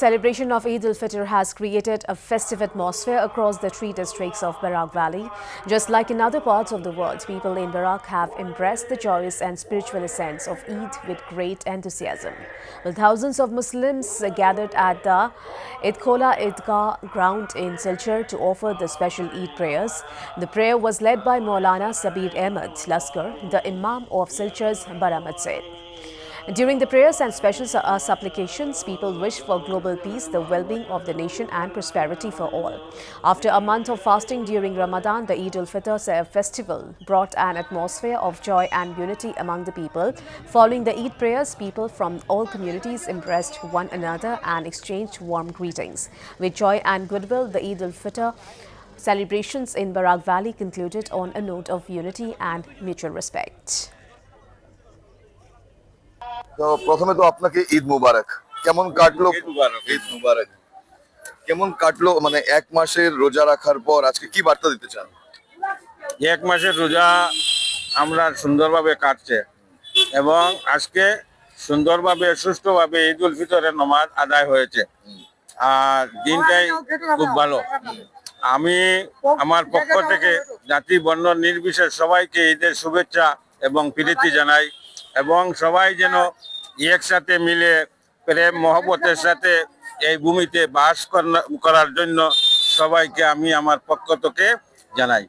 celebration of Eid al-Fitr has created a festive atmosphere across the three districts of Barak Valley. Just like in other parts of the world, people in Barak have embraced the joyous and spiritual essence of Eid with great enthusiasm. Well, thousands of Muslims gathered at the Idkola Idgah ground in Silchar to offer the special Eid prayers. The prayer was led by Maulana Sabir Ahmed Laskar, the Imam of Silchar's Bara Masjid. During the prayers and special supplications, people wish for global peace, the well-being of the nation and prosperity for all. After a month of fasting during Ramadan, the Eid al-Fitr festival brought an atmosphere of joy and unity among the people. Following the Eid prayers, people from all communities embraced one another and exchanged warm greetings. With joy and goodwill, the Eid al-Fitr celebrations in Barak Valley concluded on a note of unity and mutual respect. তো প্রথমে তো আপনাকে ঈদ মুবারক। কেমন কাটলো ঈদ মুবারক। ঈদ মুবারক? কেমন কাটলো মানে এক মাসের রোজা রাখার পর আজকে কি বার্তা দিতে চান? এক মাসের রোজা আমরা সুন্দরভাবে কাটছে এবং আজকে সুন্দরভাবে সুষ্ঠুভাবে ঈদ উল ফিতরের নামাজ আদায় হয়েছে। আর দিনটাই খুব ভালো। আমি আমার পক্ষ থেকে জাতি বর্ণ নির্বিশেষে সবাইকে ঈদের শুভেচ্ছা এবং প্রীতি জানাই এবং সবাই যেন একসাথে মিলে প্রেম মহব্বতের সাথে এই ভূমিতে বাস করার জন্য সবাইকে আমি আমার পক্ষ থেকে জানাই।